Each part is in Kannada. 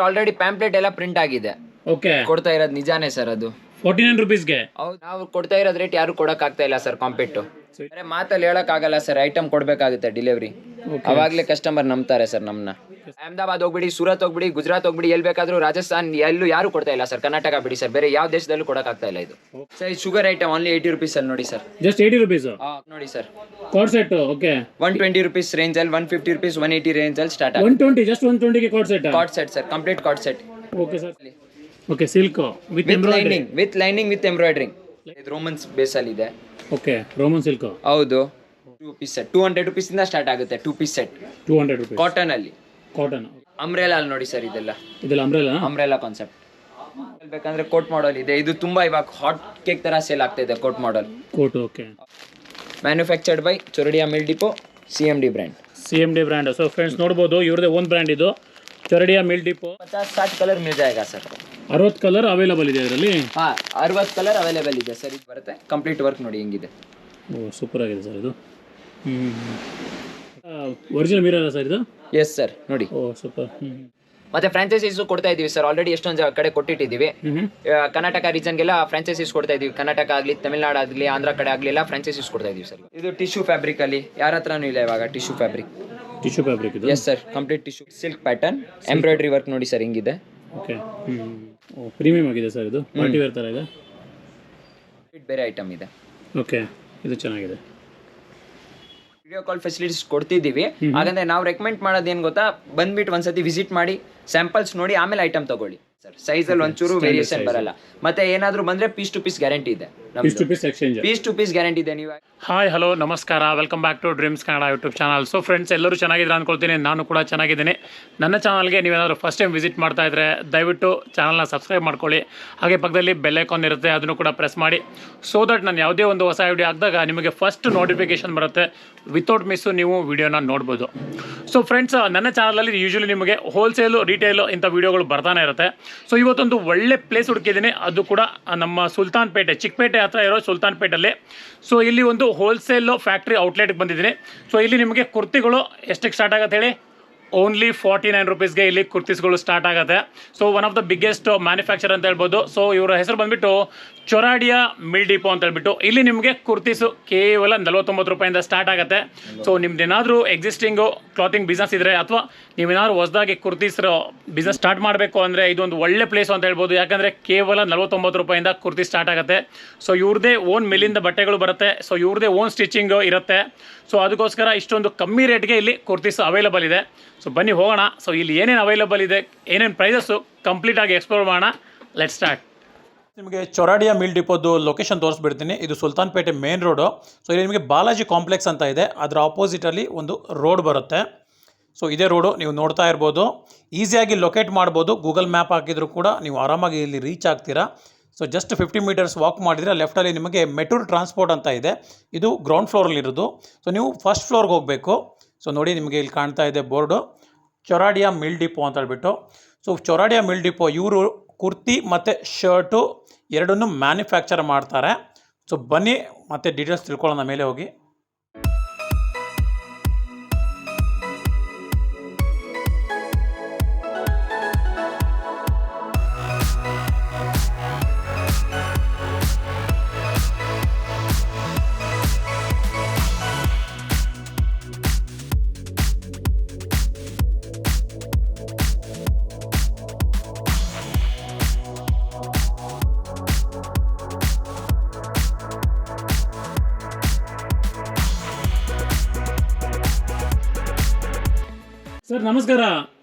ಆಲ್ರೆಡಿ ಪ್ಯಾಂಪ್ಲೆಟ್ ಎಲ್ಲ ಪ್ರಿಂಟ್ ಆಗಿದೆ. ಓಕೆ, ಕೊಡ್ತಾ ಇರೋದು ನಿಜಾನೇ ಸರ್ ಅದು. 49 rupeesಗೆ. ಹೌದು, ನಾವು ಕೊಡ್ತಾ ಇರೋದ್ ರೇಟ್ ಯಾರು ಕೊಡಕ್ ಆಗ್ತಾ ಇಲ್ಲ ಸರ್ ಕಾಂಪಿಟ್ಟು. ಮಾತಲ್ಲಿ ಹೇಳಕ್ ಆಗಲ್ಲ ಸರ್, ಐಟಮ್ ಕೊಡ್ಬೇಕಾಗುತ್ತೆ ಡೆಲಿವರಿ. ಅವಾಗ್ಲೇ ಕಸ್ಟಮರ್ ನಂಬ್ತಾರೆ ಸರ್ ನಮ್ನ. ಅಹಮದಾಬಾದ್ ಹೋಗ್ಬಿಡಿ, ಸೂರತ್ ಹೋಗ್ಬಿಡಿ, ಗುಜರಾತ್ ಹೋಗ್ಬಿಡಿ, ಎಲ್ಲಿ ಬೇಕಾದ್ರೂ, ರಾಜಸ್ಥಾನ್ ಎಲ್ಲೂ ಯಾರು ಕೊಡ್ತಾ ಇಲ್ಲ ಸರ್. ಕರ್ನಾಟಕ ಬಿಡಿ ಸರ್, ಬೇರೆ ಯಾವ ದೇಶದಲ್ಲೂ ಕೊಡಕ್ ಆಗ್ತಾ ಇಲ್ಲ ಇದು. Sir sugar item only 80 rupees ಅಲ್ಲಿ ನೋಡಿ ಸರ್. Just 80 rupees. ನೋಡಿ sir, card set. Okay, 120 rupees range ಅಲ್ಲಿ, 150 rupees, 180 ರೇಂಜ್ ಅಲ್ಲಿ ಸ್ಟಾರ್ಟ್ ಆಗುತ್ತೆ. 120, ಜಸ್ಟ್ 120ಗೆ card set. Card set sir, complete card set. Okay sir. Okay, silk with lining, with embroidering. ಇದು ರೋಮನ್ಸ್ ಬೇಸ್ ಅಲ್ಲಿ ಇದೆ. Okay, Roman silk. ಹೌದು, 2 ಪೀಸ್ ಸೆಟ್ 200 rupees ಇಂದ ಸ್ಟಾರ್ಟ್ ಆಗುತ್ತೆ. 2 ಪೀಸ್ ಸೆಟ್ 200 rupees. ಕಾಟನ್ ಅಲ್ಲಿ. ಕಾಟನ್ ಅಂಬ್ರೆಲಾ ಅಲ್ಲಿ ನೋಡಿ ಸರ್, ಇದೆಲ್ಲ ಅಂಬ್ರೆಲಾ ಕಾನ್ಸೆಪ್ಟ್. ಬೇಕಂದ್ರೆ ಕೋಟ್ ಮಾಡಲ್ ಇದೆ. ಇದು ತುಂಬಾ ಇವಾಗ ಹಾಟ್ ಕೇಕ್ ತರ ಸೇಲ್ ಆಗ್ತಾ ಇದೆ coat model. Coat. Okay, manufactured by Choradia mill depot, CMD brand. So friends ನೋಡ್ಬೋದು, ಇವ್ರದೇ ಓನ್ ಬ್ರ್ಯಾಂಡ್ ಇದು, ಚೊರಡಿಯಾ ಮಿಲ್ ಡಿಪೋ. 50-60 ಕಲರ್ ಮಿಲ್ ಜಾಯೇಗಾ ಸರ್. 60 ಕಲರ್ ಅವೈಲೇಬಲ್ ಇದೆ ಇದರಲ್ಲಿ. 60 ಕಲರ್ ಅವೈಲೇಬಲ್ ಇದೆ ಸರ್. ಇದು ಬರುತ್ತೆ ಕಂಪ್ಲೀಟ್ ವರ್ಕ್ ನೋಡಿ ಹೆಂಗಿದೆ. ಓ, ಸೂಪರ್ ಆಗಿದೆ ಸರ್ ಇದು. ಒರಿಜಿನಲ್ ಮಿರರ್ ಸರ್ ಇದು. ಎಸ್ ಸರ್, ನೋಡಿ. ಓ, ಸೂಪರ್. ಮತ್ತೆ ಫ್ರಾಂಚೈಸೀಸ್ ಕೊಡ್ತಾ ಇದೀವಿ ಸರ್. ಆಲ್ರೆಡಿ ಎಷ್ಟೊಂದು ಕಡೆ ಕೊಟ್ಟಿಟ್ಟಿದ್ದೀವಿ. ಕರ್ನಾಟಕ ರೀಜನ್ಗೆಲ್ಲ ಫ್ರಾಂಚೈಸೀಸ್ ಕೊಡ್ತಾ ಇದೀವಿ. ಕರ್ನಾಟಕ ಆಗಲಿ, ತಮಿಳ್ನಾಡು ಆಗಲಿ, ಆಂಧ್ರ ಕಡೆ ಆಗಲಿ ಎಲ್ಲ ಫ್ರಾಂಚೈಸೀಸ್ ಕೊಡ್ತಾ ಇದೀವಿ ಸರ್. ಇದು ಟಿಶ್ಯೂ ಫ್ಯಾಬ್ರಿಕ್ ಅಲ್ಲಿ ಯಾರ ಹತ್ರನೂ ಇಲ್ಲ ಇವಾಗ ಟಿಶ್ಯೂ ಫ್ಯಾಬ್ರಿಕ್. ಇದು. Yes sir, complete tissue silk pattern, embroidery work ನೋಡಿ ಸರ್ ಹೆಂಗಿದೆ. ಓಕೆ, ಪ್ರೀಮಿಯಂ ಆಗಿದೆ ಸರ್ ಇದು. ಪಾರ್ಟಿ ವೇರ್ ತರ ಇದೆ. ಬೇರೆ ಐಟಮ್ ಇದೆ. ಓಕೆ, ಇದು ಚೆನ್ನಾಗಿದೆ. ವಿಡಿಯೋ ಕಾಲ್ ಫೆಸಿಲಿಟೀಸ್ ಕೊಡ್ತಿದ್ದೀವಿ. ಹಾಗಂದ್ರೆ ನಾವು ರೆಕಮೆಂಡ್ ಮಾಡೋದು ಏನು ಗೊತ್ತಾ, ಬಂದ್ಬಿಟ್ಟು ಒಂದ್ಸತಿ ವಿಸಿಟ್ ಮಾಡಿ, ಸ್ಯಾಂಪಲ್ಸ್ ನೋಡಿ, ಆಮೇಲೆ ಐಟಮ್ ತಗೊಳ್ಳಿ ಸರ್. ಸೈಜ್ ಅಲ್ಲಿ ಒಂಚೂರು ವೇರಿಯೇಷನ್ ಬರಲ್ಲ. ಮತ್ತೆ ಏನಾದ್ರೂ ಬಂದ್ರೆ ಪೀಸ್ ಟು ಪೀಸ್ ಗ್ಯಾರಂಟಿ ಇದೆ. ಪೀಸ್ ಟು ಪೀಸ್ ಗ್ಯಾರಂಟಿ ಇದೆ. ನೀವು ಹಾಯ್, ಹಲೋ, ನಮಸ್ಕಾರ, welcome back to dreams Kannada YouTube channel. So friends, ಎಲ್ಲರೂ ಚೆನ್ನಾಗಿದ್ರೆ ಅಂದ್ಕೊಳ್ತೀನಿ. ನಾನು ಕೂಡ ಚೆನ್ನಾಗಿದ್ದೀನಿ. ನನ್ನ ಚಾನಲ್ಗೆ ನೀವೇನಾದರೂ ಫಸ್ಟ್ ಟೈಮ್ ವಿಸಿಟ್ ಮಾಡ್ತಾ ಇದ್ದರೆ ದಯವಿಟ್ಟು ಚಾನಲ್ನ ಸಬ್ಸ್ಕ್ರೈಬ್ ಮಾಡ್ಕೊಳ್ಳಿ. ಹಾಗೆ ಪಕ್ಕದಲ್ಲಿ ಬೆಲ್ ಐಕಾನ್ ಇರುತ್ತೆ, ಅದನ್ನು ಕೂಡ ಪ್ರೆಸ್ ಮಾಡಿ. ಸೊ ದಟ್ ನಾನು ಯಾವುದೇ ಒಂದು ಹೊಸ ವಿಡಿಯೋ ಹಾಕಿದಾಗ ನಿಮಗೆ ಫಸ್ಟ್ ನೋಟಿಫಿಕೇಶನ್ ಬರುತ್ತೆ. ವಿತೌಟ್ ಮಿಸ್ಸು ನೀವು ವಿಡಿಯೋನ ನೋಡ್ಬೋದು. ಸೊ ಫ್ರೆಂಡ್ಸ್, ನನ್ನ ಚಾನಲಲ್ಲಿ ಯೂಶ್ವಲಿ ನಿಮಗೆ ಹೋಲ್ಸೇಲು, ರಿಟೇಲು ಇಂಥ ವೀಡಿಯೋಗಳು ಬರ್ತಾನೆ ಇರುತ್ತೆ. ಸೊ ಇವತ್ತೊಂದು ಒಳ್ಳೆ ಪ್ಲೇಸ್ ಹುಡುಕಿದ್ದೀನಿ. ಅದು ಕೂಡ ನಮ್ಮ ಸುಲ್ತಾನ್ಪೇಟೆ, ಚಿಕ್ಕಪೇಟೆ ಹತ್ರ ಇರೋ ಸುಲ್ತಾನ್ಪೇಟಲ್ಲಿ. ಸೊ ಇಲ್ಲಿ ಒಂದು ಹೋಲ್ಸೇಲ್ ಫ್ಯಾಕ್ಟ್ರಿ ಔಟ್ಲೆಟ್ಗೆ ಬಂದಿದ್ದೀನಿ. ಸೊ ಇಲ್ಲಿ ನಿಮಗೆ ಕುರ್ತಿಗಳು ಎಷ್ಟಕ್ಕೆ ಸ್ಟಾರ್ಟ್ ಆಗುತ್ತೆ ಹೇಳಿ? ಓನ್ಲಿ 49 rupeesಗೆ ಇಲ್ಲಿ ಕುರ್ತೀಸ್ಗಳು ಸ್ಟಾರ್ಟ್ ಆಗುತ್ತೆ. So one of the biggest manufacture ಅಂತ ಹೇಳ್ಬೋದು. ಸೊ ಇವರ ಹೆಸರು ಬಂದುಬಿಟ್ಟು ಚೊರಾಡಿಯಾ ಮಿಲ್ ಡಿಪೋ ಅಂತ ಹೇಳ್ಬಿಟ್ಟು. ಇಲ್ಲಿ ನಿಮಗೆ ಕುರ್ತೀಸು ಕೇವಲ 49 ರೂಪಾಯಿಂದ ಸ್ಟಾರ್ಟ್ ಆಗುತ್ತೆ. ಸೊ ನಿಮ್ದೇನಾದರೂ ಎಕ್ಸಿಸ್ಟಿಂಗು ಕ್ಲಾತಿಂಗ್ ಬಿಸ್ನೆಸ್ ಇದ್ದರೆ, ಅಥವಾ ನೀವೇನಾದ್ರು ಹೊಸದಾಗಿ ಕುರ್ತೀಸ್ ಬಿಸ್ನೆಸ್ ಸ್ಟಾರ್ಟ್ ಮಾಡಬೇಕು ಅಂದರೆ ಇದೊಂದು ಒಳ್ಳೆ ಪ್ಲೇಸ್ ಅಂತ ಹೇಳ್ಬೋದು. ಯಾಕಂದರೆ ಕೇವಲ 49 ರೂಪಾಯಿಂದ ಕುರ್ತಿ ಸ್ಟಾರ್ಟ್ ಆಗುತ್ತೆ. ಸೊ ಇವ್ರದ್ದೇ ಓನ್ ಮಿಲ್ಲಿಂದ ಬಟ್ಟೆಗಳು ಬರುತ್ತೆ. ಸೊ ಇವ್ರದ್ದೇ ಓನ್ ಸ್ಟಿಚಿಂಗು ಇರುತ್ತೆ. ಸೊ ಅದಕ್ಕೋಸ್ಕರ ಇಷ್ಟೊಂದು ಕಮ್ಮಿ ರೇಟ್ಗೆ ಇಲ್ಲಿ ಕುರ್ತೀಸ್ ಅವೈಲೇಬಲ್ ಇದೆ. ಸೊ ಬನ್ನಿ ಹೋಗೋಣ. ಸೊ ಇಲ್ಲಿ ಏನೇನು ಅವೈಲೇಬಲ್ ಇದೆ, ಏನೇನು ಪ್ರೈಸಸ್ಸು ಕಂಪ್ಲೀಟಾಗಿ ಎಕ್ಸ್ಪ್ಲೋರ್ ಮಾಡೋಣ. Let start. ನಿಮಗೆ ಚೊರಾಡಿಯಾ ಮಿಲ್ ಡಿಪೋದು ಲೊಕೇಶನ್ ತೋರಿಸ್ಬಿಡ್ತೀನಿ. ಇದು ಸುಲ್ತಾನ್ಪೇಟೆ ಮೇನ್ ರೋಡು. ಸೊ ಇಲ್ಲಿ ನಿಮಗೆ ಬಾಲಾಜಿ ಕಾಂಪ್ಲೆಕ್ಸ್ ಅಂತ ಇದೆ, ಅದರ ಆಪೋಸಿಟಲ್ಲಿ ಒಂದು ರೋಡ್ ಬರುತ್ತೆ. ಸೊ ಇದೇ ರೋಡು ನೀವು ನೋಡ್ತಾ ಇರ್ಬೋದು. ಈಸಿಯಾಗಿ ಲೊಕೇಟ್ ಮಾಡ್ಬೋದು. ಗೂಗಲ್ ಮ್ಯಾಪ್ ಹಾಕಿದರೂ ಕೂಡ ನೀವು ಆರಾಮಾಗಿ ಇಲ್ಲಿ ರೀಚ್ ಆಗ್ತೀರಾ. ಸೊ ಜಸ್ಟ್ 50 meters ವಾಕ್ ಮಾಡಿದರೆ ಲೆಫ್ಟಲ್ಲಿ ನಿಮಗೆ ಮೆಟೂರ್ ಟ್ರಾನ್ಸ್ಪೋರ್ಟ್ ಅಂತ ಇದೆ. ಇದು ಗ್ರೌಂಡ್ ಫ್ಲೋರಲ್ಲಿರೋದು. ಸೊ ನೀವು ಫಸ್ಟ್ ಫ್ಲೋರ್ಗೆ ಹೋಗಬೇಕು. ಸೊ ನೋಡಿ, ನಿಮಗೆ ಇಲ್ಲಿ ಕಾಣ್ತಾ ಇದೆ ಬೋರ್ಡು, ಚೊರಾಡಿಯಾ ಮಿಲ್ ಡಿಪೋ ಅಂತ ಹೇಳ್ಬಿಟ್ಟು. ಸೊ ಚೊರಾಡಿಯಾ ಮಿಲ್ ಡಿಪೋ ಇವರು ಕುರ್ತಿ ಮತ್ತು ಶರ್ಟು ಎರಡನ್ನೂ ಮ್ಯಾನುಫ್ಯಾಕ್ಚರ್ ಮಾಡ್ತಾರೆ. ಸೊ ಬನ್ನಿ ಮತ್ತೆ ಡೀಟೇಲ್ಸ್ ತಿಳ್ಕೊಳ್ಳೋಣ ಮೇಲೆ ಹೋಗಿ. ಸರ್ ನಮಸ್ಕಾರ.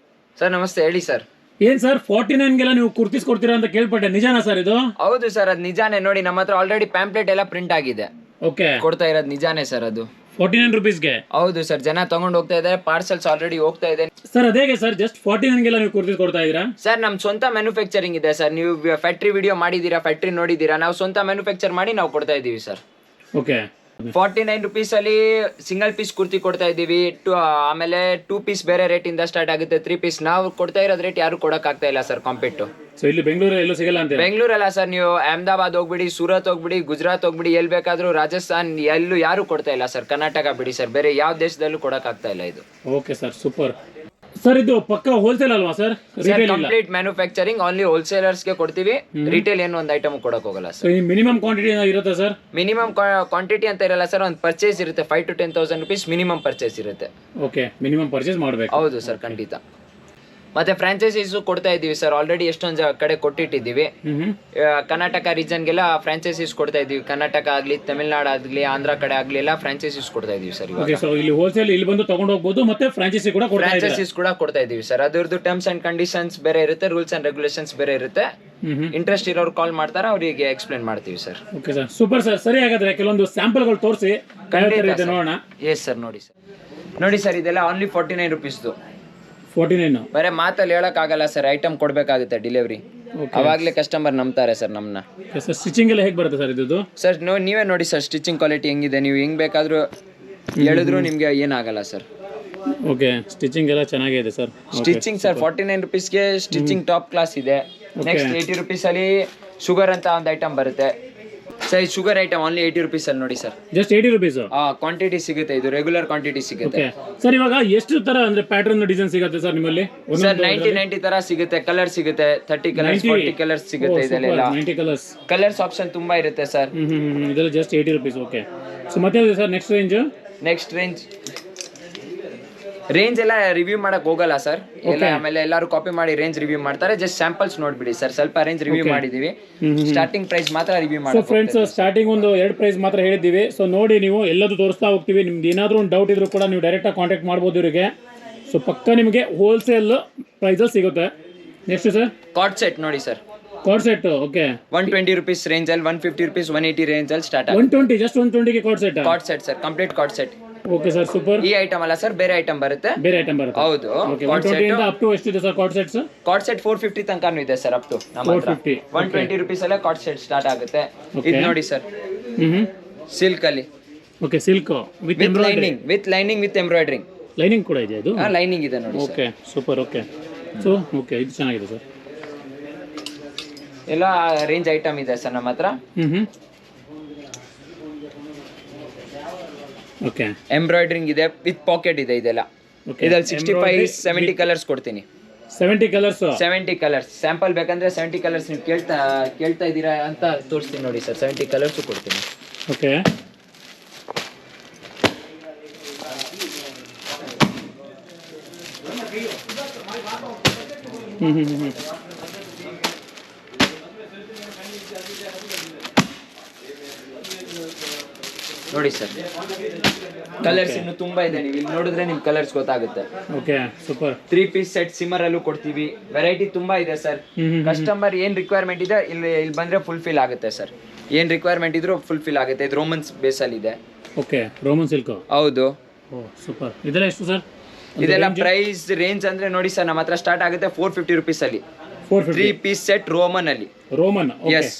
ಸರ್ ನಮಸ್ತೆ, ಹೇಳಿ ಸರ್. ಏನ್ ಸರ್ 49ಗೆಲ್ಲ ನೀವು ಕುರ್ತೀಸ್ ಕೊಡ್ತೀರಾ ಅಂತ ಕೇಳ್ಪಟ್ಟೆ, ನಿಜಾನಾ ಸರ್ ಇದು? ಹೌದು ಸರ್, ಅದು ನಿಜಾನೇ. ನೋಡಿ, ನಮ್ಮ ಹತ್ರ ಆಲ್ರೆಡಿ ಪ್ಯಾಂಪ್ಲೆಟ್ ಎಲ್ಲ ಪ್ರಿಂಟ್ ಆಗಿದೆ. ಓಕೆ, ಕೊಡ್ತಾ ಇರೋದು ನಿಜಾನೇ ಸರ್. ಅದು 49 rupeesಗೆ. ಹೌದು ಸರ್, ಜನ ತಗೊಂಡು ಹೋಗ್ತಾ ಇದ್ದಾರೆ. ಪಾರ್ಸಲ್ಸ್ ಆಲ್ರೆಡಿ ಹೋಗ್ತಾ ಇದೆ ಸರ್. ಅದೇಗೆ ಸರ್ ಜಸ್ಟ್ 49ಗೆಲ್ಲ ನೀವು ಕುರ್ತೀಸ್ ಕೊಡ್ತಾ ಇದ್ದೀರಾ? ಸರ್ ನಮ್ ಸ್ವಂತ ಮ್ಯಾನುಫ್ಯಾಕ್ಚರಿಂಗ್ ಇದೆ ಸರ್. ನೀವು ಫ್ಯಾಕ್ಟ್ರಿ ವಿಡಿಯೋ ಮಾಡಿದೀರಾ, ಫ್ಯಾಕ್ಟ್ರಿ ನೋಡಿದೀರಾ. ನಾವು ಸ್ವಂತ ಮ್ಯಾನುಫ್ಯಾಕ್ಚರ್ ಮಾಡಿ ನಾವು ಕೊಡ್ತಾ ಇದೀವಿ ಸರ್. ಓಕೆ, 49 rupees ಅಲ್ಲಿ ಸಿಂಗಲ್ ಪೀಸ್ ಕುರ್ತಿ ಕೊಡ್ತಾ ಇದೀವಿ. ಆಮೇಲೆ 2 ಪೀಸ್ ಬೇರೆ ರೇಟ್ ಇಂದ ಸ್ಟಾರ್ಟ್ ಆಗುತ್ತೆ. 3 ಪೀಸ್ ನಾವು ಕೊಡ್ತಾ ಇರೋದ್ ರೇಟ್ ಯಾರು ಕೊಡಕ್ ಆಗ್ತಾ ಇಲ್ಲ ಸರ್ ಕಾಂಪಿಟ್ಟು. ಸೊ ಇಲ್ಲಿ ಬೆಂಗಳೂರಲ್ಲಿ ಎಲ್ಲೂ ಸಿಗಲ್ಲ ಅಂತ? ಬೆಂಗಳೂರಲ್ಲ ಸರ್, ನೀವು ಅಹಮದಾಬಾದ್ ಹೋಗ್ಬಿಡಿ, ಸೂರತ್ ಹೋಗ್ಬಿಡಿ, ಗುಜರಾತ್ ಹೋಗ್ಬಿಡಿ, ಎಲ್ಲಿ ಬೇಕಾದ್ರೂ, ರಾಜಸ್ಥಾನ್ ಎಲ್ಲೂ ಯಾರು ಕೊಡ್ತಾ ಇಲ್ಲ ಸರ್. ಕರ್ನಾಟಕ ಬಿಡಿ ಸರ್, ಬೇರೆ ಯಾವ ದೇಶದಲ್ಲೂ ಕೊಡಕ್ ಆಗ್ತಾ ಇಲ್ಲ ಇದು. Okay sir, super. ಸರ್ ಇದು ಪಕ್ಕ ಹೋಲ್ಸೇಲ್ ಅಲ್ವಾ ಸರ್? ರಿಟೇಲ್ ಇಲ್ಲ. ಕಂಪ್ಲೀಟ್ ಮ್ಯಾನುಫ್ಯಾಕ್ಚರಿಂಗ್ ಓನ್ಲಿ ಹೋಲ್ಸೇಲರ್ಸ್ ಗೆ ಕೊಡ್ತೀವಿ. ರಿಟೇಲ್ ಏನು ಒಂದು ಐಟಮ್ ಕೊಡಕ್ ಹೋಗಲ್ಲ ಸರ್. ಮಿನಿಮಮ್ ಕ್ವಾಂಟಿಟಿ ಇರುತ್ತಾ ಸರ್? ಮಿನಿಮಮ್ ಕ್ವಾಂಟಿಟಿ ಅಂತ ಇರಲ್ಲ ಸರ್. ಒಂದು ಪರ್ಚೇಸ್ ಇರುತ್ತೆ 5,000 to 10,000 rupees ಮಿನಿಮಮ್ ಪರ್ಚೇಸ್ ಇರುತ್ತೆ. ಓಕೆ, ಮಿನಿಮಮ್ ಪರ್ಚೇಸ್ ಮಾಡಬೇಕು. ಹೌದು ಸರ್, ಖಂಡಿತ. ಮತ್ತೆ ಫ್ರಾಂಚೈಸೀಸು ಕೊಡ್ತಾ ಇದೀವಿ ಸರ್. ಆಲ್ರೆಡಿ ಎಷ್ಟೊಂದು ಕಡೆ ಕೊಟ್ಟಿಟ್ಟಿದ್ದೀವಿ. ಕರ್ನಾಟಕ ರೀಜನ್ಗೆಲ್ಲ ಫ್ರಾಂಚೈಸೀಸ್ ಕೊಡ್ತಾ ಇದೀವಿ. ಕರ್ನಾಟಕ ಆಗ್ಲಿ, ತಮಿಳ್ನಾಡು ಆಗ್ಲಿ, ಆಂಧ್ರ ಕಡೆ ಆಗ್ಲಿ ಎಲ್ಲ ಫ್ರಾಂಚೈಸೀಸ್ ಕೊಡ್ತಾ ಇದೀವಿ ಸರ್. ಇವಾಗ ಇಲ್ಲಿ ಹೋಲ್ಸೇಲ್ ಇಲ್ಲಿ ಬಂದು ತಗೊಂಡು ಹೋಗ್ಬೋದು, ಮತ್ತೆ ಫ್ರಾಂಚೈಸಿ ಕೂಡ ಫ್ರಾಂಚೈಸೀಸ್ ಕೂಡ ಕೊಡ್ತಾ ಇದೀವಿ ಸರ್. ಅದ್ರದ್ದು ಟರ್ಮ್ಸ್ ಅಂಡ್ ಕಂಡೀಷನ್ಸ್ ಬೇರೆ ಇರುತ್ತೆ, ರೂಲ್ಸ್ ಅಂಡ್ ರೆಗ್ಯುಲೇಷನ್ಸ್ ಬೇರೆ ಇರುತ್ತೆ. ಇಂಟ್ರೆಸ್ಟ್ ಇರೋರು ಕಾಲ್ ಮಾಡ್ತಾರೆ, ಅವರಿಗೆ ಎಕ್ಸ್ಪ್ಲೇನ್ ಮಾಡ್ತೀವಿ ಸರ್. Okay sir, super sir. ಸರಿ, ಹಾಗಾದ್ರೆ ಕೆಲವೊಂದು ಸ್ಯಾಂಪಲ್ಗಳು ತೋರಿಸಿ ನೋಡೋಣ. ಎಸ್ ಸರ್, ನೋಡಿ ಸರ್ ಇದೆಲ್ಲ ಓನ್ಲಿ 49 rupeesದು. 49 ಬರೇ ಮಾತಲ್ಲಿ ಹೇಳಕ್ ಆಗಲ್ಲ ಸರ್. ಐಟಮ್ ಕೊಡ್ಬೇಕಾಗುತ್ತೆ ಡೆಲಿವರಿ. ಅವಾಗ್ಲೇ ಕಸ್ಟಮರ್ ನಂಬ್ತಾರೆ ಸರ್ ನಮ್ಮನ್ನ. ಸ್ಟಿಚಿಂಗ್ ಎಲ್ಲ ಹೇಗೆ ಬರುತ್ತೆ ಸರ್ ಇದು? ಸರ್ ನೀವೇ ನೋಡಿ ಸರ್ ಸ್ಟಿಚಿಂಗ್ ಕ್ವಾಲಿಟಿ ಹೆಂಗಿದೆ. ನೀವು ಹೆಂಗ್ ಬೇಕಾದ್ರೂ ಹೇಳಿದ್ರು ನಿಮ್ಗೆ ಏನಾಗಲ್ಲ ಸರ್. ಓಕೆ, ಸ್ಟಿಚಿಂಗ್ ಎಲ್ಲ ಚೆನ್ನಾಗಿದೆ ಸರ್. ಸ್ಟಿಚಿಂಗ್ ಸರ್ 49 rupeesಗೆ ಸ್ಟಿಚಿಂಗ್ ಟಾಪ್ ಕ್ಲಾಸ್ ಇದೆ. ನೆಕ್ಸ್ಟ್ 80 rupees ಅಲ್ಲಿ ಶುಗರ್ ಅಂತ ಒಂದು ಐಟಮ್ ಬರುತ್ತೆ sir. Sugar item only 80 rupees ಅಲ್ಲಿ ನೋಡಿ ಸರ್. ಜಸ್ಟ್ 80 rupees ಕ್ವಾಂಟಿಟಿ ಸಿಗುತ್ತೆ. ಇದು ರೆಗ್ಯುಲರ್ ಕ್ವಾಂಟಿಟಿ ಸಿಗುತ್ತೆ ಸರ್. ಇವಾಗ ಎಷ್ಟು ತರ ಅಂದ್ರೆ ಪ್ಯಾಟರ್ನ್ ಡಿಸೈನ್ ಸಿಗುತ್ತೆ ಸರ್ ನಿಮ್ಮಲ್ಲಿ? ಸರ್ 90 ತರ ಸಿಗುತ್ತೆ. ಕಲರ್ ಸಿಗುತ್ತೆ 30 ಕಲರ್ಸ್ 40 ಕಲರ್ಸ್ ಸಿಗುತ್ತೆ. ಇದೆಲ್ಲ 90 ಕಲರ್ಸ್ ಆಪ್ಷನ್ ತುಂಬಾ ಇರುತ್ತೆ ಸರ್. ಇದೆಲ್ಲ ಜಸ್ಟ್ 80 rupees. ಓಕೆ, ಸೊ ಮತ್ತೆ ಸರ್ ನೆಕ್ಸ್ಟ್ ರೇಂಜ್ ಎಲ್ಲ ರಿವ್ಯೂ ಮಾಡಕ್ ಹೋಗಲ್ಲ ಸರ್. ಎಲ್ಲ ಆಮೇಲೆ ಎಲ್ಲರೂ ಕಾಪಿ ಮಾಡಿ ರೇಂಜ್ ರಿವ್ಯೂ ಮಾಡ್ತಾರೆ. ಜಸ್ಟ್ ಸ್ಯಾಂಪಲ್ಸ್ ನೋಡ್ಬಿಡಿ ಸರ್. ಸ್ವಲ್ಪ ರೇಂಜ್ ರಿವ್ಯೂ ಮಾಡಿದೀವಿ. ಸ್ಟಾರ್ಟಿಂಗ್ ಪ್ರೈಸ್ ಮಾತ್ರ ರಿವ್ಯೂ ಮಾಡಿ. ಫ್ರೆಂಡ್ಸ್, ಸ್ಟಾರ್ಟಿಂಗ್ ಒಂದು 2 ಪ್ರೈಸ್ ಮಾತ್ರ ಹೇಳಿದ್ದೀವಿ. ಸೊ ನೋಡಿ, ನೀವು ಎಲ್ಲದೂ ತೋರಿಸ್ತಾ ಹೋಗ್ತೀವಿ. ನಿಮ್ದು ಏನಾದರೂ ಒಂದು ಡೌಟ್ ಇದ್ರೂ ಕೂಡ ನೀವು ಡೈರೆಕ್ಟಾಗಿ ಕಾಂಟ್ಯಾಕ್ಟ್ ಮಾಡ್ಬೋದು ಇವರಿಗೆ. ಸೊ ಪಕ್ಕ ನಿಮಗೆ ಹೋಲ್ಸೇಲ್ ಪ್ರೈಸಲ್ಲಿ ಸಿಗುತ್ತೆ. ನೆಕ್ಸ್ಟ್ ಸರ್ ಕಾರ್ಡ್ ಸೆಟ್ ನೋಡಿ sir. Card set okay, 120 rupees range ಅಲ್ಲಿ, 150 rupees, 180 ರೇಂಜ್ ಅಲ್ಲಿ ಸ್ಟಾರ್ಟ್ ಆಗುತ್ತೆ. 120, ಜಸ್ಟ್ 120ಗೆ card set sir. Complete card set. Okay sir, super. ಈ ಐಟಮ್ ಅಲ್ಲ ಸರ್, ಬೇರೆ ಐಟಮ್ ಬರುತ್ತೆ. ಹೌದು. ಓಕೆ, 120 ಇಂದ ಅಪ್ ಟು ಎಷ್ಟಿದೆ sir card sets? Card set 450 ತನಕನೂ ಇದೆ ಸರ್. ಅಪ್ ಟು ನಮ್ಮ ಹತ್ರ 120 rupees ಅಲ್ಲೇ ಕಾರ್ಡ್ ಸೆಟ್ ಸ್ಟಾರ್ಟ್ ಆಗುತ್ತೆ. ಇದು ನೋಡಿ ಸರ್, ಸಿಲ್ಕ್ ಅಲ್ಲಿ. Okay, silk with lining with embroidering. Lining ಕೂಡ ಇದೆ ಇದು? ಲೈನಿಂಗ್ ಇದೆ ನೋಡಿ. Okay, super. Okay, so okay, ಇದು ಚೆನ್ನಾಗಿದೆ ಸರ್. ಎಲ್ಲ ರೇಂಜ್ ಐಟಮ್ ಇದೆ ಸರ್ ನಮ್ಮ ಹತ್ರ. ಓಕೆ, ಎಂಬ್ರಾಯ್ಡರಿಂಗ್ ಇದೆ ವಿತ್ ಪಾಕೆಟ್ ಇದೆ. ಇದೆಲ್ಲ ಇದ್ರಲ್ಲಿ 65-70 ಕಲರ್ಸ್ ಕೊಡ್ತೀನಿ. 70 ಕಲರ್ಸ್ ಸ್ಯಾಂಪಲ್ ಬೇಕಂದ್ರೆ 70 ಕಲರ್ಸ್ ನೀವು ಕೇಳ್ತಾ ಇದ್ದೀರಾ ಅಂತ ತೋರಿಸ್ತೀನಿ ನೋಡಿ ಸರ್. 70 ಕಲರ್ಸ್ ಕೊಡ್ತೀನಿ. ಓಕೆ, ನೋಡಿ ಸರ್, ಕಲರ್ಸ್ ಇನ್ನು ತುಂಬಾ ಇದೆ. ನೀವು ಇಲ್ಲಿ ನೋಡಿದ್ರೆ ನಿಮ್ ಕಲರ್ಸ್ ಗೊತ್ತಾಗುತ್ತೆ. Okay, super. 3 piece ಸೆಟ್ ಸಿಮ್ಮರ್ ಅಲ್ಲೂ ಕೊಡ್ತೀವಿ. ವೆರೈಟಿ ತುಂಬಾ ಇದೆ ಸರ್. ಕಸ್ಟಮರ್ ಏನ್ ರಿಕ್ವೈರ್ಮೆಂಟ್ ಇದೆ ಇಲ್ಲಿ ಬಂದ್ರೆ ಫುಲ್ಫಿಲ್ ಆಗುತ್ತೆ ಸರ್. ಏನ್ ರಿಕ್ವೈರ್ಮೆಂಟ್ ಇದ್ರು ಫುಲ್ಫಿಲ್ ಆಗುತ್ತೆ. ಇದು ರೋಮನ್ಸ್ ಬೇಸ್ ಅಲ್ಲಿ ಇದೆ. Okay, Roman silk. ಹೌದು. ಓ ಸೂಪರ್. ಇದೆಲ್ಲ ಎಷ್ಟು ಸರ್? ಇದೆಲ್ಲ ಪ್ರೈಸ್ ರೇಂಜ್ ಅಂದ್ರೆ ನೋಡಿ ಸರ್, ನಮ್ಮ ಹತ್ರ ಸ್ಟಾರ್ಟ್ ಆಗುತ್ತೆ 450 rupees ಅಲ್ಲಿ. 3 piece ಸೆಟ್ ರೋಮನ್ ಅಲ್ಲಿ. ಎಸ್,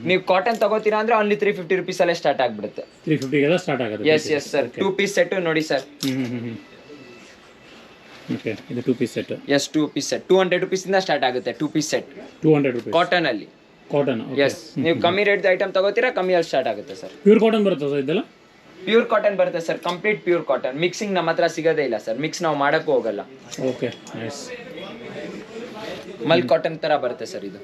ನೀವು ಕಾಟನ್ ತಗೋತೀರಾ ಅಂದ್ರೆ ಓನ್ಲಿ 350 rupees ಅಲ್ಲೇ ಸ್ಟಾರ್ಟ್ ಆಗ್ಬಿಡುತ್ತೆ. 350 ಗೆಲ್ಲ ಸ್ಟಾರ್ಟ್ ಆಗುತ್ತೆ. Yes sir. 2 piece ಸೆಟ್ ನೋಡಿ ಸರ್. ಓಕೆ, ಇದು 2 piece set. Yes, 2 piece set 200 rupees ಇಂದ ಸ್ಟಾರ್ಟ್ ಆಗುತ್ತೆ. 2 piece ಸೆಟ್ 200 rupees ಕಾಟನ್ ಅಲ್ಲಿ. ಎಸ್, ನೀವು ಕಮ್ಮಿ ರೇಟ್ ಐಟಮ್ ತಗೋತೀರಾ ಕಮ್ಮಿ ಅಲ್ಲಿ ಸ್ಟಾರ್ಟ್ ಆಗುತ್ತೆ ಸರ್. ಪ್ಯೂರ್ ಕಾಟನ್ ಬರುತ್ತೆ ಸರ್ ಇದೆಲ್ಲ? ಪ್ಯೂರ್ ಕಾಟನ್ ಬರುತ್ತೆ sir. Complete pure cotton. Mixing ನಮ್ಮ ಹತ್ರ ಸಿಗೋದೇ ಇಲ್ಲ ಸರ್. ಮಿಕ್ಸ್ ನಾವು ಮಾಡಕ್ಕೂ ಹೋಗಲ್ಲ. Okay, nice. ಮಲ್ ಕಾಟನ್ ತರ ಬರುತ್ತೆ ಸರ್. ಇದು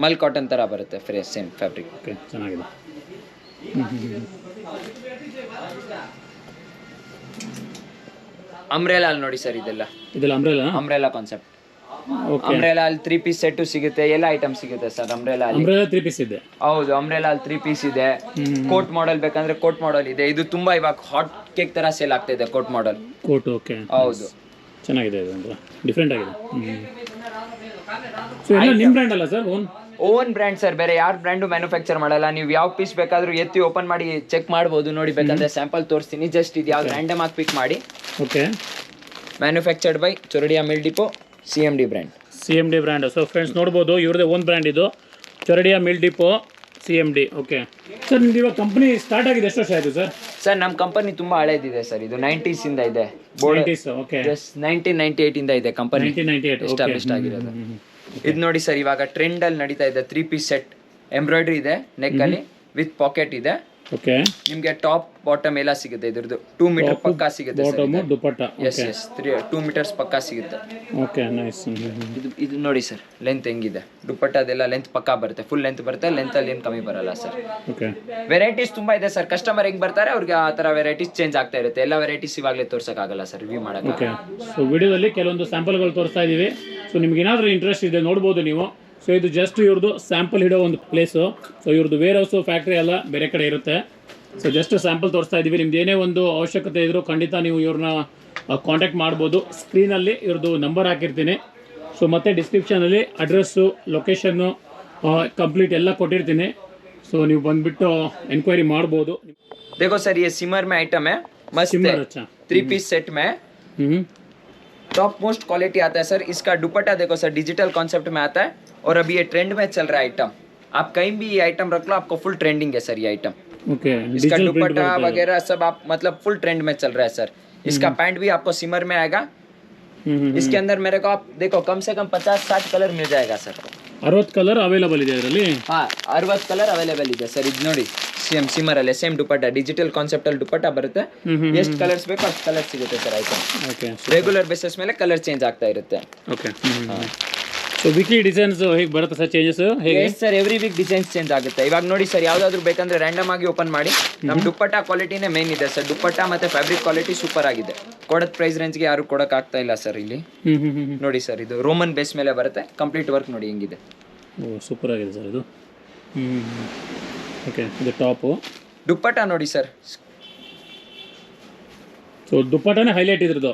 ಮಲ್ ಕಾಟನ್ ತರ ಬರುತ್ತೆ. Fresh same fabric. ಓಕೆ, ಚೆನ್ನಾಗಿದೆ. ಅಂಬ್ರೆಲಾ ಅಲ್ಲಿ ನೋಡಿ ಸರ್. ಇದೆಲ್ಲ ಅಂಬ್ರೆಲಾ ಕಾನ್ಸೆಪ್ಟ್. ಅಂಬ್ರೆಲಾ ಅಲ್ಲಿ 3 piece ಸೆಟ್ ಸಿಗುತ್ತೆ. ಎಲ್ಲ ಐಟಮ್ ಸಿಗುತ್ತೆ ಸರ್ ಅಂಬ್ರೆಲಾ ಅಲ್ಲಿ. 3 piece ಇದೆ. ಹೌದು, ಅಂಬ್ರೆಲಾ ಅಲ್ಲಿ 3 piece ಇದೆ. ಕೋಟ್ ಮಾಡೆಲ್ ಬೇಕಂದ್ರೆ ಕೋಟ್ ಮಾಡೆಲ್ ಇದೆ. ಇದು ತುಂಬಾ ಇವಾಗ ಹಾಟ್ ಕೇಕ್ ತರ ಸೇಲ್ ಆಗ್ತಾ ಇದೆ ಕೋಟ್ ಮಾಡೆಲ್. ಓಕೆ, ಹೌದು, ಚೆನ್ನಾಗಿದೆ. ಇದು ಅಂದ್ರೆ ಡಿಫರೆಂಟ್ ಆಗಿದೆ. ಸೊ ಎಲ್ಲ ನಿಮ್ಮ ಬ್ರ್ಯಾಂಡ್ ಅಲ್ಲ ಸರ್? Own brand sir. ಬೇರೆ ಯಾರ್ ಬ್ರ್ಯಾಂಡು ಮ್ಯಾನುಫ್ಯಾಕ್ಚರ್ ಮಾಡಲ್ಲ. ನೀವು ಯಾವ ಪೀಸ್ ಬೇಕಾದ್ರೂ ಎತ್ತಿ ಓಪನ್ ಮಾಡಿ ಚೆಕ್ ಮಾಡ್ಬೋದು. ನೋಡಿ, ಬೇಕಂದ್ರೆ ಸ್ಯಾಂಪಲ್ ತೋರಿಸ್ತೀನಿ. ಜಸ್ಟ್ ಇದು ಯಾವ್ದು ರ್ಯಾಂಡಮ್ ಆಗಿ ಪಿಕ್ ಮಾಡಿ. Okay, manufactured by Choradia mill depot, CMD brand. So friends ನೋಡ್ಬೋದು, ಇವ್ರದೇ ಓನ್ ಬ್ರ್ಯಾಂಡ್ ಇದು, Choradia mill depot, CMD. Okay sir, ನಿಮ್ದು ಇವಾಗ ಕಂಪನಿ ಸ್ಟಾರ್ಟ್ ಆಗಿದೆ ಎಷ್ಟು ವರ್ಷ ಆಯಿತು ಸರ್? ಸರ್, ನಮ್ಮ ಕಂಪನಿ ತುಂಬಾ ಹಳೇದಿದೆ ಸರ್. ಇದು 90s ಇಂದ ಇದೆ. 1998 ಇಂದ ಇದೆ ಕಂಪನಿ ಎಸ್ಟಾಬ್ಲಿಷ್ ಆಗಿರೋದು. ಇದು ನೋಡಿ ಸರ್, ಇವಾಗ ಟ್ರೆಂಡ್ ಅಲ್ಲಿ ನಡೀತಾ ಇದೆ 3 piece ಸೆಟ್. ಎಂಬ್ರಾಯ್ಡ್ರಿ ಇದೆ ನೆಕ್ ಅಲ್ಲಿ ವಿತ್ ಪಾಕೆಟ್ ಇದೆ. ಓಕೆ, ನಿಮ್ಗೆ ಟಾಪ್ ಬಾಟಮ್ ಎಲ್ಲ ಸಿಗುತ್ತೆ ಇದ್ರದ್ದು 2 ಮೀಟರ್ ಪಕ್ಕಾ ಸಿಗುತ್ತೆ ಸರ್. ಬಾಟಮು ದುಪ್ಪಟ್ಟ. ಎಸ್ 2 ಮೀಟರ್ಸ್ ಪಕ್ಕಾ ಸಿಗುತ್ತೆ. Okay, nice. ಇದು ನೋಡಿ ಸರ್ ಲೆಂತ್ ಹೆಂಗಿದೆ, ದುಪ್ಪಟ್ಟದೆಲ್ಲ ಲೆಂತ್ ಪಕ್ಕಾ ಬರುತ್ತೆ, ಫುಲ್ ಲೆಂತ್ ಬರುತ್ತೆ, ಲೆಂತ್ ಅಲ್ಲಿ ಏನು ಕಮ್ಮಿ ಬರಲ್ಲ ಸರ್. ಓಕೆ, ವೆರೈಟೀಸ್ ತುಂಬಾ ಇದೆ ಸರ್. ಕಸ್ಟಮರ್ ಹೆಂಗ್ ಬರ್ತಾರೆ ಅವ್ರಿಗೆ ಆ ತರ ವೆರೈಟೀಸ್ ಚೇಂಜ್ ಆಗ್ತಾ ಇರುತ್ತೆ. ಎಲ್ಲ ವೆರೈಟೀಸ್ ಇವಾಗಲೇ ತೋರ್ಸಕ್ಕಾಗಲ್ಲ ಸರ್, ರಿವ್ಯೂ ಮಾಡಕ್ಕೆ. ಓಕೆ, ಸೊ ವಿಡಿಯೋದಲ್ಲಿ ಕೆಲವೊಂದು ಸ್ಯಾಂಪಲ್ಗಳು ತೋರಿಸ್ತಾ ಇದ್ದೀವಿ. ಸೊ ನಿಮ್ಗೆ ಏನಾದರೂ ಇಂಟ್ರೆಸ್ಟ್ ಇದೆ ನೋಡ್ಬೋದು ನೀವು. ಸೊ ಇದು ಜಸ್ಟ್ ಇವ್ರದ್ದು ಸ್ಯಾಂಪಲ್ ಇಡೋ ಒಂದು ಪ್ಲೇಸು. ಸೊ ಇವ್ರದ್ದು ವೇರ್ ಹೌಸು, ಫ್ಯಾಕ್ಟ್ರಿ ಎಲ್ಲ ಬೇರೆ ಕಡೆ ಇರುತ್ತೆ. ಸೊ ಜಸ್ಟ್ ಸ್ಯಾಂಪಲ್ ತೋರಿಸ್ತಾ ಇದ್ದೀವಿ. ನಿಮ್ದು ಏನೇ ಒಂದು ಅವಶ್ಯಕತೆ ಇದ್ದರೂ ಖಂಡಿತ ನೀವು ಇವ್ರನ್ನ ಕಾಂಟ್ಯಾಕ್ಟ್ ಮಾಡ್ಬೋದು. ಸ್ಕ್ರೀನಲ್ಲಿ ಇವ್ರದ್ದು ನಂಬರ್ ಹಾಕಿರ್ತೀನಿ. ಸೊ ಮತ್ತು ಡಿಸ್ಕ್ರಿಪ್ಷನಲ್ಲಿ ಅಡ್ರೆಸ್ಸು, ಲೊಕೇಶನ್ನು ಕಂಪ್ಲೀಟ್ ಎಲ್ಲ ಕೊಟ್ಟಿರ್ತೀನಿ. ಸೊ ನೀವು ಬಂದುಬಿಟ್ಟು ಎನ್ಕ್ವೈರಿ ಮಾಡ್ಬೋದು. देखो सर ये सिमर में आइटम है, मस्त सिमर, है। अच्छा 3 पीस सेट में टॉप मोस्ट क्वालिटी आता है सर. इसका दुपट्टा देखो सर डिजिटल कॉन्सेप्ट में आता है और अभी ये ट्रेंड में चल रहा है आइटम. आप कहीं भी ये आइटम रख लो, आपको फुल ट्रेंडिंग है सर ये आइटम. ओके, इसका दुपट्टा वगैरह सब आप मतलब फुल ट्रेंड में चल रहा है सर. इसका पैंट भी आपको सिमर में आएगा. इसके अंदर मेरे को आप देखो कम से कम 50-60 कलर मिल जाएगा सर. 60 ಕಲರ್ ಅವೈಲೇಬಲ್ ಇದೆ ಇದರಲ್ಲಿ. ಹಾ 60 ಕಲರ್ ಅವೈಲೇಬಲ್ ಇದೆ ಸರ್. ಇದು ನೋಡಿ ಸೇಮ್ ಸಿಮರ್ ಅಲ್ಲೇ ಸೇಮ್ ದುಪಟ್ಟ, ಡಿಜಿಟಲ್ ಕಾನ್ಸೆಪ್ಟ್ ಅಲ್ಲಿ ದುಪಟ್ಟ ಬರುತ್ತೆ. ಎಷ್ಟು ಕಲರ್ಸ್ ಬೇಕೋ ಅಷ್ಟು ಕಲರ್ ಸಿಗುತ್ತೆ sir item. Okay, regular basis ಮೇಲೆ ಕಲರ್ ಚೇಂಜ್ ಆಗ್ತಾ ಇರುತ್ತೆ. ಓಕೆ. ಸೊ ವೀಕ್ಲಿ ಡಿಸೈನ್ಸ್ ಹೇಗೆ ಬರುತ್ತೆ ಸರ್ ಚೇಂಜಸ್ ಹೇಗೆ? Sir every week designs change ಆಗುತ್ತೆ. ಇವಾಗ ನೋಡಿ ಸರ್ ಯಾವ್ದಾದ್ರು ಬೇಕಂದ್ರೆ ರ್ಯಾಂಡಮ್ ಆಗಿ ಓಪನ್ ಮಾಡಿ. ನಮ್ಮ ದುಪ್ಪಟ್ಟ ಕ್ವಾಲಿಟಿನೇ ಮೇನ್ ಇದೆ ಸರ್. ದುಪ್ಪಟ್ಟ ಮತ್ತೆ ಫ್ಯಾಬ್ರಿಕ್ ಕ್ವಾಲಿಟಿ ಸೂಪರ್ ಆಗಿದೆ. ಕೊಡೋದ್ ಪ್ರೈಸ್ ರೇಂಜ್ಗೆ ಯಾರು ಕೊಡಕ್ ಆಗ್ತಾ ಇಲ್ಲ ಸರ್ ಇಲ್ಲಿ. ನೋಡಿ ಸರ್ ಇದು ರೋಮನ್ ಬೇಸ್ ಮೇಲೆ ಬರುತ್ತೆ. ಕಂಪ್ಲೀಟ್ ವರ್ಕ್ ನೋಡಿ ಹೆಂಗಿದೆ. ಓ ಸೂಪರ್ ಆಗಿದೆ ಸರ್ ಇದು. ಓಕೆ, ಇದು ಟಾಪು. ದುಪ್ಪಟ್ಟ ನೋಡಿ ಸರ್. ಸೊ ದುಪ್ಪಟ್ಟನೇ ಹೈಲೈಟ್ ಇದ್ರದ್ದು.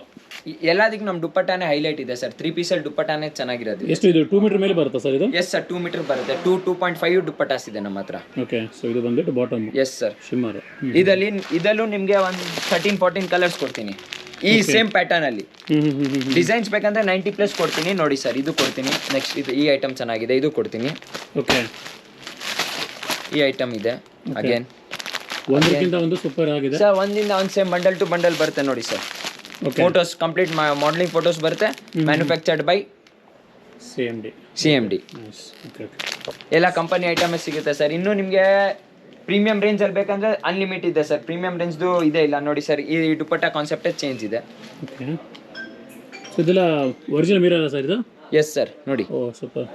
ಎಲ್ಲದಕ್ಕೆ ನಮ್ಮ ದುಪ್ಪಟ್ಟಾನೇ ಹೈಲೈಟ್ ಇದೆ ಸರ್. 3 ಪೀಸಲ್ಲಿ ದುಪ್ಪಟ್ಟಾನೇ ಚೆನ್ನಾಗಿರೋದು. ಎಷ್ಟು ಇದು 2 ಮೀಟರ್ ಮೇಲೆ ಬರುತ್ತಾ ಸರ್ ಇದು? ಎಸ್ ಸರ್ 2 ಮೀಟರ್ ಬರುತ್ತೆ. 2.5 ದುಪ್ಪಟ್ಟಾಸ್ ಇದೆ ನಮ್ಮ ಹತ್ರ. ಓಕೆ, ಸೊ ಇದು ಬಂದ್ಬಿಟ್ಟು ಬಾಟಮ್. Yes sir. ಶಿಮ್ಮರ್. ಇದಲ್ಲೂ ನಿಮಗೆ ಒಂದು 13-14 ಕಲರ್ಸ್ ಕೊಡ್ತೀನಿ ಈ ಸೇಮ್ ಪ್ಯಾಟರ್ನ್ ಅಲ್ಲಿ. ಡಿಸೈನ್ಸ್ ಬೇಕಂದ್ರೆ 90+ ಕೊಡ್ತೀನಿ. ನೋಡಿ ಸರ್ ಇದು ಕೊಡ್ತೀನಿ. ನೆಕ್ಸ್ಟ್ ಇದು ಈ ಐಟಮ್ ಚೆನ್ನಾಗಿದೆ, ಇದು ಕೊಡ್ತೀನಿ. ಓಕೆ, ಈ ಐಟಮ್ ಇದೆ ಅಗೇನ್. ಒಂದಕ್ಕಿಂತ ಒಂದು ಸೂಪರ್ ಆಗಿದೆ ಸರ್. ಒಂದಿಂದ ಒಂದು ಸೇಮ್ ಬಂಡಲ್ ಟು ಬಂಡಲ್ ಬರುತ್ತೆ ನೋಡಿ sir. Photos complete modelling photos ಬರುತ್ತೆ. Manufactured by CMD. ಎಲ್ಲ ಕಂಪನಿ ಐಟಮ್ ಸಿಗುತ್ತೆ ಸರ್. ಇನ್ನು ನಿಮಗೆ ಪ್ರೀಮಿಯಂ ರೇಂಜ್ ಅಲ್ಲಿ ಬೇಕಂದ್ರೆ ಅನ್ಲಿಮಿಟ್ ಇದೆ ಸರ್. ಪ್ರೀಮಿಯಂ ರೇಂಜ್ದು ಇದೆ ಇಲ್ಲ ನೋಡಿ ಸರ್. ಈ ದುಪಟ್ಟ ಕಾನ್ಸೆಪ್ಟೇ ಚೇಂಜ್ ಇದೆ. ಓಕೆ, ಸೊ ಇದೆಲ್ಲ ಒರಿಜಿನಲ್ ಮಿರರ್ ಸರ್ ಇದು? ಎಸ್ ಸರ್ ನೋಡಿ. ಓ ಸೂಪರ್.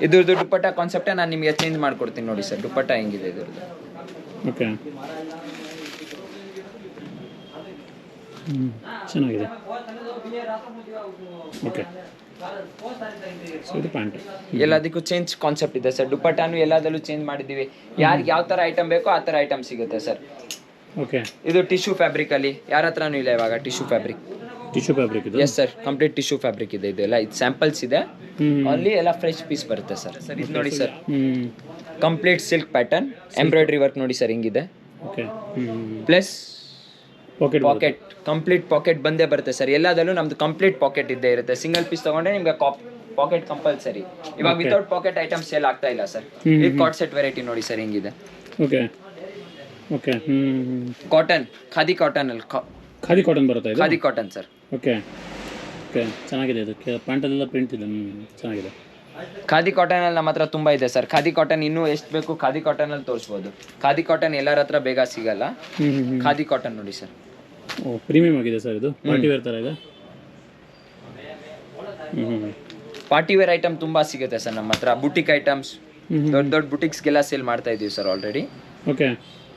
ಇದ್ರದ್ದು ದುಪಟ್ಟ ಕಾನ್ಸೆಪ್ಟೇ ನಾನು ನಿಮಗೆ ಚೇಂಜ್ ಮಾಡ್ಕೊಡ್ತೀನಿ ನೋಡಿ ಸರ್. ದುಪಟ್ಟ ಹೆಂಗಿದೆ ಇದ್ರದ್ದು. ಓಕೆ, ಚೆನ್ನಾಗಿದೆ. ಓಕೆ, ಸೊ ಇದು ಪ್ಯಾಂಟ್. ಎಲ್ಲದಕ್ಕೂ ಚೇಂಜ್ ಕಾನ್ಸೆಪ್ಟ್ ಇದೆ ಸರ್. ದುಪಟ್ಟಾನು ಎಲ್ಲದಲ್ಲೂ ಚೇಂಜ್ ಮಾಡಿದ್ದೀವಿ. ಯಾರಿಗೆ ಯಾವ ಥರ ಐಟಮ್ ಬೇಕೋ ಆ ಥರ ಐಟಮ್ ಸಿಗುತ್ತೆ ಸರ್. ಓಕೆ, ಇದು ಟಿಶ್ಯೂ ಫ್ಯಾಬ್ರಿಕ್ ಅಲ್ಲಿ ಯಾರ ಹತ್ರನೂ ಇಲ್ಲ ಇವಾಗ ಟಿಶ್ಯೂ ಫ್ಯಾಬ್ರಿಕ್. ಟಿಶ್ಯೂ ಫ್ಯಾಬ್ರಿಕ್ ಇದು? Yes sir, complete tissue fabric ಇದೆ. ಇದೆಲ್ಲ ಇದು ಸ್ಯಾಂಪಲ್ಸ್ ಇದೆ. ಅಲ್ಲಿ ಎಲ್ಲ ಫ್ರೆಶ್ ಪೀಸ್ ಬರುತ್ತೆ ಸರ್. ಸರ್ ಇದು ನೋಡಿ sir, complete silk pattern, embroidery work ನೋಡಿ ಸರ್ ಹಿಂಗಿದೆ. Okay, plus pocket complete pocket ಬಂದೇ ಬರುತ್ತೆ ಸರ್. ಎಲ್ಲದಲ್ಲೂ ನಮ್ದು ಕಂಪ್ಲೀಟ್ ಪಾಕೆಟ್ ಇದ್ದೇ ಇರುತ್ತೆ. ಸಿಂಗಲ್ ಪೀಸ್ ತಗೊಂಡ್ರೆ ನಿಮ್ಗೆ ಪಾಕೆಟ್ ಕಂಪಲ್ಸರಿ. ಇವಾಗ ವಿತೌಟ್ ಪಾಕೆಟ್ ಐಟಮ್ ಸೇಲ್ ಆಗ್ತಾ ಇಲ್ಲ ಸರ್. ಈ ಕಾಟ್ ಸೆಟ್ ವೆರೈಟಿ ನೋಡಿ ಸರ್ ಹಿಂಗಿದೆ. Okay, okay. Cotton, khadi cotton ಅಲ್ಲಿ ಖಾದಿ ಕಾಟನ್ ಬರುತ್ತೆ ಇದು? Khadi cotton sir. Okay, okay, ಚೆನ್ನಾಗಿದೆ. ಇದಕ್ಕೆ ಪ್ಯಾಂಟಲ್ಲೆಲ್ಲ ಪ್ರಿಂಟ್ ಇದೆ. ಚೆನ್ನಾಗಿದೆ. ಖಾದಿ ಕಾಟನ್ ಅಲ್ಲಿ ನಮ್ಮ ಹತ್ರ ತುಂಬಾ ಇದೆ ಸರ್. ಖಾದಿ ಕಾಟನ್ ಇನ್ನೂ ಎಷ್ಟು ಬೇಕು ಖಾದಿ ಕಾಟನ್ ಅಲ್ಲಿ ತೋರಿಸ್ಬೋದು. ಖಾದಿ ಕಾಟನ್ ಎಲ್ಲರ ಹತ್ರ ಬೇಗ ಸಿಗಲ್ಲ. ಖಾದಿ ಕಾಟನ್ ನೋಡಿ ಸರ್. ಓ ಪ್ರೀಮಿಯಂ ಆಗಿದೆ ಸರ್ ಇದು. ಪಾರ್ಟಿ ವೇರ್ ಥರ ಇದೆ. ಪಾರ್ಟಿ ವೇರ್ ಐಟಮ್ ತುಂಬಾ ಸಿಗುತ್ತೆ ಸರ್ ನಮ್ಮ ಹತ್ರ. ಬುಟಿಕ್ ಐಟಮ್ಸ್ ದೊಡ್ಡ ದೊಡ್ಡ ಬುಟಿಕ್ಸ್ಗೆಲ್ಲ ಸೇಲ್ ಮಾಡ್ತಾ ಇದೀವಿ sir already. Okay,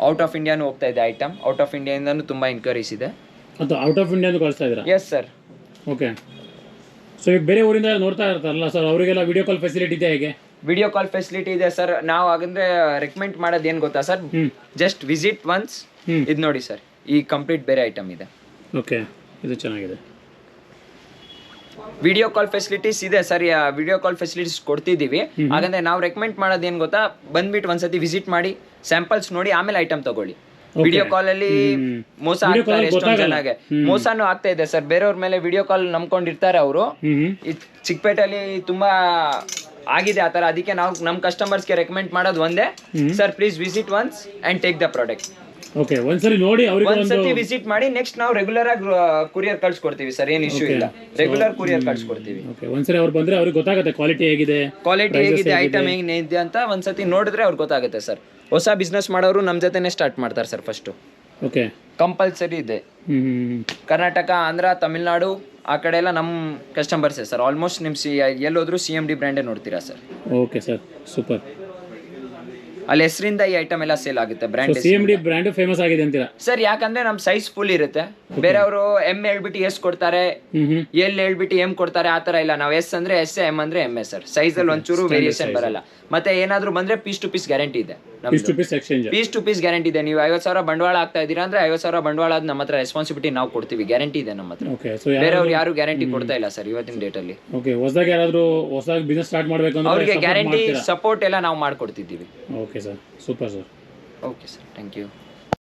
out of ಇಂಡಿಯಾನು ಹೋಗ್ತಾ ಇದೆ ಐಟಮ್. ಔಟ್ ಆಫ್ ಇಂಡಿಯಾದಿಂದನೂ ತುಂಬಾ ಇನ್ಕ್ವೈರೀಸ್ ಇದೆ. ಅದು ಔಟ್ ಆಫ್ ಇಂಡಿಯಾನು ಕಳಿಸ್ತಾ ಇದ್ದೀರಾ? Yes sir. ಓಕೆ, ಸೊ ಈಗ ಬೇರೆ ಊರಿಂದ ನೋಡ್ತಾ ಇರ್ತಾರಲ್ಲ ಸರ್, ಅವರಿಗೆಲ್ಲ ವಿಡಿಯೋ ಕಾಲ್ ಫೆಸಿಲಿಟಿ ಇದೆ ಹೇಗೆ? ವಿಡಿಯೋ ಕಾಲ್ ಫೆಸಿಲಿಟಿ ಇದೆ ಸರ್. ನಾವು ಹಾಗಂದ್ರೆ ರೆಕಮೆಂಡ್ ಮಾಡೋದು ಏನು ಗೊತ್ತಾ ಸರ್, ಜಸ್ಟ್ ವಿಸಿಟ್ ಒನ್ಸ್. ಇದು ನೋಡಿ ಸರ್, ಈ ಕಂಪ್ಲೀಟ್ ಬೇರೆ ಐಟಮ್ ಇದೆ. ಓಕೆ, ಇದು ಚೆನ್ನಾಗಿದೆ. ವಿಡಿಯೋ ಕಾಲ್ ಫೆಸಿಲಿಟೀಸ್ ಇದೆ ಸರ್. ವಿಡಿಯೋ ಕಾಲ್ ಫೆಸಿಲಿಟೀಸ್ ಕೊಡ್ತಿದ್ದೀವಿ. ಹಾಗಂದ್ರೆ ನಾವು ರೆಕಮೆಂಡ್ ಮಾಡೋದು ಏನು ಗೊತ್ತಾ, ಬಂದ್ಬಿಟ್ಟು ಒಂದ್ಸತಿ ವಿಸಿಟ್ ಮಾಡಿ ಸ್ಯಾಂಪಲ್ಸ್ ನೋಡಿ ಆಮೇಲೆ ಐಟಮ್ ತಗೊಳ್ಳಿ. ವಿಡಿಯೋ ಕಾಲ್ ಅಲ್ಲಿ ಮೋಸ ಆಗ್ತಾರೆ ಎಷ್ಟೊಂದು ಜನಗೆ. ಮೋಸನೂ ಆಗ್ತಾ ಇದೆ ಸರ್. ಬೇರೆಯವ್ರ ಮೇಲೆ ವಿಡಿಯೋ ಕಾಲ್ ನಂಬ್ಕೊಂಡಿರ್ತಾರೆ ಅವರು. ಈ ಚಿಕ್ಕಪೇಟೆಯಲ್ಲಿ ತುಂಬಾ ಆಗಿದೆ ಆ ಥರ. ಅದಕ್ಕೆ ನಾವು ನಮ್ಮ ಕಸ್ಟಮರ್ಸ್ಗೆ ರೆಕಮೆಂಡ್ ಮಾಡೋದು ಒಂದೇ, sir please visit once and take the product. Okay, ಒಂದ್ಸರಿ ನೋಡಿ ಅವರಿಗೆ ಒಂದ್ಸತಿ ವಿಸಿಟ್ ಮಾಡಿ. ನೆಕ್ಸ್ಟ್ ನಾವು ರೆಗ್ಯುಲರ್ ಆಗಿ ಕುರಿಯರ್ ಕಳ್ಸಿಕೊಡ್ತೀವಿ ಸರ್. ಏನು ಇಶ್ಯೂ ಇಲ್ಲ, ರೆಗ್ಯುಲರ್ ಕುರಿಯರ್ ಕಳ್ಸಿಕೊಡ್ತೀವಿ. ಓಕೆ, ಒಂದ್ಸರಿ ಅವ್ರು ಬಂದ್ರೆ ಅವ್ರಿಗೆ ಗೊತ್ತಾಗುತ್ತೆ ಕ್ವಾಲಿಟಿ ಹೇಗಿದೆ, ಕ್ವಾಲಿಟಿ ಹೇಗಿದೆ, ಐಟಮ್ ಹೇಗಿದೆ ಅಂತ ಒಂದ್ಸತಿ ನೋಡಿದ್ರೆ ಅವ್ರಿಗೆ ಗೊತ್ತಾಗುತ್ತೆ ಸರ್. ಹೊಸ ಬಿಸ್ನೆಸ್ ಮಾಡೋರು ನಮ್ಮ ಜೊತೆನೇ ಸ್ಟಾರ್ಟ್ ಮಾಡ್ತಾರೆ ಸರ್ ಫಸ್ಟು. ಓಕೆ. ಕಂಪಲ್ಸರಿ ಇದೆ. ಕರ್ನಾಟಕ, ಆಂಧ್ರ, ತಮಿಳ್ನಾಡು ಆ ಕಡೆ ಎಲ್ಲ ನಮ್ಮ ಕಸ್ಟಮರ್ಸೇ ಸರ್. ಆಲ್ಮೋಸ್ಟ್ ನಿಮ್ಮ ಎಲ್ಲೋದ್ರೂ CMD ಬ್ರ್ಯಾಂಡೇ ನೋಡ್ತೀರಾ ಸರ್. Okay sir, super. ಅಲ್ಲಿ ಹೆಸರಿಂದ ಈ ಐಟಮ್ ಎಲ್ಲ ಸೇಲ್ ಆಗುತ್ತೆ ಬ್ರ್ಯಾಂಡ್. CMD ಬ್ರ್ಯಾಂಡ್ ಫೇಮಸ್ ಆಗಿದೆ ಅಂತೀರಾ ಸರ್? ಯಾಕಂದ್ರೆ ನಮ್ಮ ಸೈಜ್ ಫುಲ್ ಇರುತ್ತೆ. ಬೇರೆಯವರು M ಹೇಳ್ಬಿಟ್ಟು S ಕೊಡ್ತಾರೆ, L ಹೇಳ್ಬಿಟ್ಟು M ಕೊಡ್ತಾರೆ, ಆ ಥರ ಇಲ್ಲ. ನಾವು S ಅಂದ್ರೆ S, M ಅಂದ್ರೆ M ಸರ್. ಸೈಜ್ ಅಲ್ಲಿ ಒಂಚೂರು ವೇರಿಯೇಷನ್ ಬರಲ್ಲ. ಮತ್ತೆ ಏನಾದ್ರು ಬಂದ್ರೆ ಪೀಸ್ ಟು ಪೀಸ್ ಗ್ಯಾರಂಟಿ ಇದೆ. ಪೀಸ್ ಟು ಪೀಸ್ ಗ್ಯಾರಂಟಿ ಇದೆ. ನೀವು 50,000 ಬಂಡವಾಳ ಆಗ್ತಾ ಇದ್ದೀರಾ ಅಂದ್ರೆ 50,000 ಬಂಡವಾಳ ಆದ ನಮ್ಮ ಹತ್ರ ರೆಸ್ಪಾನ್ಸಿಬಿಲಿಟಿ ನಾವು ಕೊಡ್ತೀವಿ. ಗ್ಯಾರಂಟಿ ಇದೆ ನಮ್ಮ ಹತ್ರ. ಬೇರೆಯವ್ರು ಯಾರು ಗ್ಯಾರಂಟಿ ಕೊಡ್ತಾ ಇಲ್ಲ ಸರ್ ಇವತ್ತಿನ ಡೇಟ್ ಅಲ್ಲಿ. ಹೊಸದಾಗಿ ಯಾರಾದ್ರೂ ಹೊಸದಾಗಿ ಬಿಸ್ನೆಸ್ ಸ್ಟಾರ್ಟ್ ಮಾಡಬೇಕು ಅಂದ್ರೆ ಅವ್ರಿಗೆ ಗ್ಯಾರಂಟಿ ಸಪೋರ್ಟ್ ಎಲ್ಲ ನಾವು ಮಾಡ್ಕೊಡ್ತಿದ್ದೀವಿ. Okay sir, super sir. Okay sir, thank you.